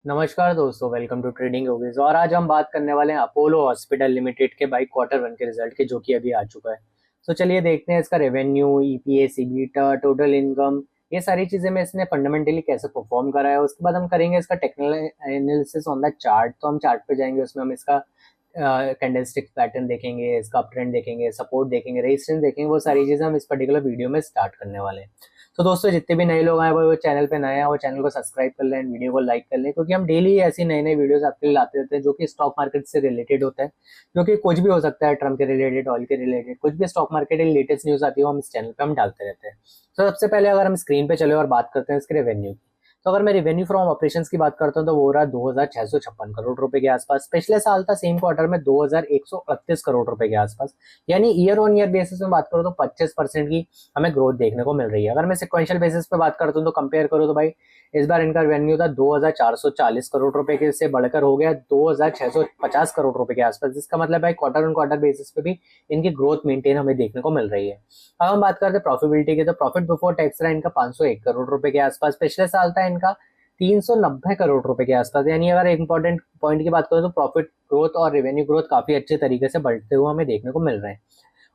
नमस्कार दोस्तों, welcome to trading yogis. और आज हम बात करने वाले हैं अपोलो हॉस्पिटल लिमिटेड के भाई क्वार्टर 1 के रिजल्ट के, जो कि अभी आ चुका है। तो चलिए देखते हैं इसका रेवेन्यू, ईपीएस, ईबीटा, टोटल इनकम, ये सारी चीजें में इसने फंडामेंटली कैसे परफॉर्म करा है। उसके बाद हम करेंगे इसका technical analysis on the chart. तो हम चार्ट पे जाएंगे, उसमें हम इसका कैंडलस्टिक पैटर्न देखेंगे, इसका अप ट्रेंड देखेंगे, सपोर्ट देखेंगे, रेजिस्टेंस देखेंगे। वो सारी चीजें हम इस पर्टिकुलर वीडियो में स्टार्ट करने वाले हैं। तो दोस्तों, जितने भी नए लोग आए वो चैनल पे नए हैं, वो चैनल को सब्सक्राइब कर लें, वीडियो को लाइक कर लें, क्योंकि हम डेली ऐसी नई नई वीडियोस आपके लिए लाते रहते हैं जो कि स्टॉक मार्केट से रिलेटेड होता है। जो कि कुछ भी हो सकता है, ट्रम्प के रिलेटेड, ऑयल के रिलेटेड, कुछ भी स्टॉक मार्केट की लेटेस्ट न्यूज आती है वो हम इस चैनल पे हम डालते रहते हैं। तो सबसे पहले अगर हम स्क्रीन पे चले और बात करते हैं इसके रेवेन्यू की, तो अगर मैं रेवेन्यू फ्रॉम ऑपरेशंस की बात करता हूँ तो वो रहा 2656 करोड़ रुपए के आसपास। पिछले साल था सेम क्वार्टर में 2138 करोड़ रुपए के आसपास। यानी ईयर ऑन ईयर बेसिस में बात करूँ तो 25% की हमें ग्रोथ देखने को मिल रही है। अगर मैं सिक्वेंशियल बेसिस पे बात करता हूँ तो कंपेयर करूँ तो भाई इस बार इनका रेवेन्यू था 2440 करोड़ रुपए के, से बढ़कर हो गया 2650 करोड़ रुपए के आसपास, जिसका मतलब है क्वार्टर ऑन क्वार्टर बेसिस पे भी इनकी ग्रोथ मेंटेन हमें देखने को मिल रही है। अब हम बात करते हैं प्रॉफिटेबिलिटी की, तो प्रॉफिट बिफोर टैक्स रहा इनका 501 करोड़ रुपए के आसपास। पिछले साल था इनका 390 करोड़ रुपए के आसपास। यानी अगर इंपॉर्टेंट पॉइंट की बात करें तो प्रॉफिट ग्रोथ और रेवेन्यू ग्रोथ काफी अच्छे तरीके से बढ़ते हुए हमें देखने को मिल रहे हैं।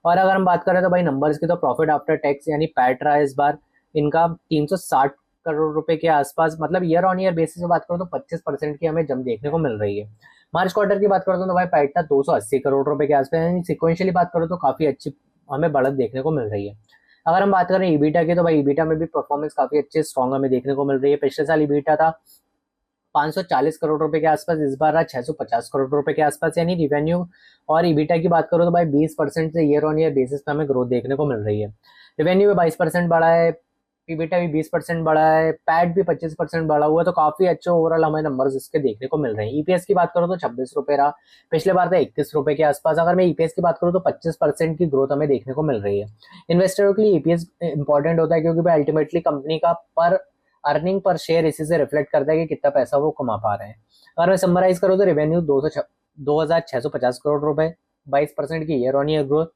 और अगर हम बात करें तो भाई नंबर्स की, तो प्रॉफिट आफ्टर टैक्स यानी पैट रहा है इस बार इनका 360 करोड़ रुपए के आसपास। मतलब ईयर ऑन ईयर बेसिस में बात करो तो 25% की हमें जम देखने को मिल रही है। मार्च क्वार्टर की बात करते हैं तो भाई पैट था 280 करोड़ रुपए के आसपास। यानी सिक्वेंशियली बात करो तो काफी अच्छी हमें बढ़त देखने को मिल रही है। अगर हम बात करें ईबीटा की, तो भाई ईबीटा में भी परफॉर्मेंस काफी अच्छे स्ट्रॉन्ग हमें देखने को मिल रही है। पिछले साल ईबीटा था 540 करोड़ रुपए के आसपास, इस बार रहा 650 करोड़ रुपए के आसपास। यानी रिवेन्यू और ईबीटा की बात करो तो भाई 20% से ईयर ऑन ईयर बेसिस पे हमें ग्रोथ देखने को मिल रही है। रिवेन्यू में 22% बढ़ा है, ईबीटा भी 20% बढ़ा है, पैट भी 25% बढ़ा हुआ है। तो काफी अच्छे ओवरऑल हमें नंबर्स इसके देखने को मिल रहे हैं। ईपीएस की बात करो तो 26 रुपए रहा, पिछले बार था 31 रुपए के आसपास। अगर मैं ईपीएस की बात करूँ तो 25% की ग्रोथ हमें देखने को मिल रही है। इन्वेस्टरों के लिए ईपीएस इंपॉर्टेंट होता है, क्योंकि भाई अल्टीमेटली कंपनी का पर अर्निंग पर शेयर इसी से रिफ्लेक्ट करता है कि कितना पैसा वो कमा पा रहे हैं। अगर मैं समराइज करूँ तो रेवेन्यू 2650 करोड़ रुपए, 22% की year on year growth.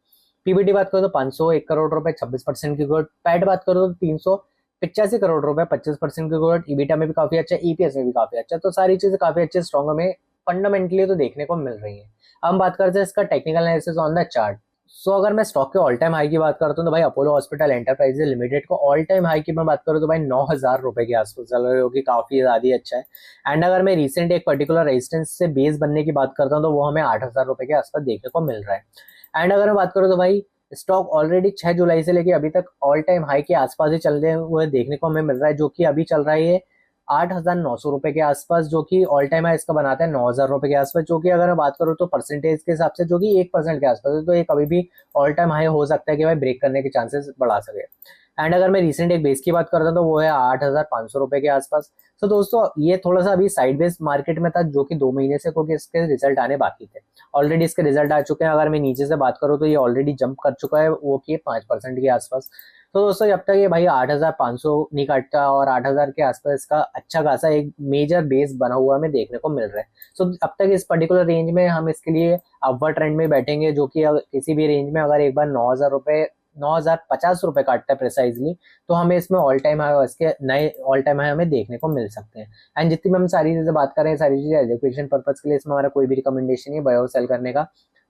PBT बात करो तो 501 करोड़ रुपए, 26% की ग्रोथ। पैट बात करो तो 385 करोड़ रुपए, 25% की ग्रोथ। ईबीटा में भी काफी अच्छा, ईपीएस में भी काफी अच्छा। तो सारी चीजें काफी अच्छे स्ट्रॉन्ग हमें फंडामेंटली तो देखने को मिल रही है। अब हम बात करते हैं इसका technical analysis on the chart. So अगर मैं स्टॉक के ऑल टाइम हाई की बात करता हूँ तो भाई अपोलो हॉस्पिटल एंटरप्राइजेज लिमिटेड को ऑल टाइम हाई की मैं बात करूँ तो भाई 9,000 रुपए के आसपास चल रहा है, जो कि काफी ज्यादा अच्छा है। एंड अगर मैं रिसेंट एक पर्टिकुलर रेजिस्टेंस से बेस बनने की बात करता हूँ तो वो हमें 8,000 रुपए के आसपास देखने को मिल रहा है। एंड अगर मैं बात करूँ तो भाई स्टॉक ऑलरेडी 6 जुलाई से लेके अभी तक ऑल टाइम हाई के आसपास ही चलते हुए देखने को हमें मिल रहा है, जो कि अभी चल रहा है 8,900 रुपए के आसपास, जो कि ऑल टाइम हाई इसका बनाता है 9,000 रुपए के आसपास। जो कि अगर मैं बात करूँ तो परसेंटेज के हिसाब से जो कि 1% के आसपास है, तो ये कभी भी ऑल टाइम हाई हो सकता है कि भाई ब्रेक करने के चांसेस बढ़ा सके। एंड अगर मैं रिसेंट एक बेस की बात करता हूँ तो वो है 8,500 रुपए के आसपास। तो दोस्तों ये थोड़ा सा अभी साइडवेज मार्केट में था, जो कि 2 महीने से, क्योंकि इसके रिजल्ट आने बाकी थे। ऑलरेडी इसके रिजल्ट आ चुके हैं। अगर मैं नीचे से बात करूँ तो ये ऑलरेडी जंप कर चुका है, वो कि 5% के आसपास। तो दोस्तों जब तक ये भाई 8,500 नहीं काटता और 8,000 के आसपास इसका अच्छा खासा एक मेजर बेस बना हुआ हमें देखने को मिल रहा है। तो अब तक इस पर्टिकुलर रेंज में हम इसके लिए अपवर्ड ट्रेंड में बैठेंगे, जो कि किसी भी रेंज में अगर एक बार 9,050 रुपए काटता है प्रिसाइजली, तो हमें इसमें ऑल टाइम हाई, इसके नए ऑल टाइम हाई हमें देखने को मिल सकते हैं। एंड जितनी भी हम सारी चीजें बात कर रहे हैं, सारी चीजें एजुकेशन पर्पज के लिए, इसमें हमारा कोई भी रिकमेंडेशन नहीं है बाय और सेल करने का।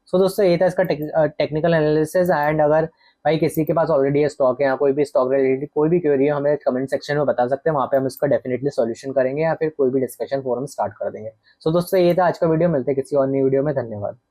सो दोस्तों ये था इसका टेक्निकल एनालिसिस। एंड अगर भाई किसी के पास ऑलरेडी स्टॉक है या कोई भी स्टॉक रिलेटेड कोई भी क्वेरी है, हमें कमेंट सेक्शन में बता सकते हैं, वहाँ पे हम इसका डेफिनेटली सॉल्यूशन करेंगे या फिर कोई भी डिस्कशन फोरम स्टार्ट कर देंगे। सो दोस्तों ये था आज का वीडियो, मिलते हैं किसी और नई वीडियो में। धन्यवाद।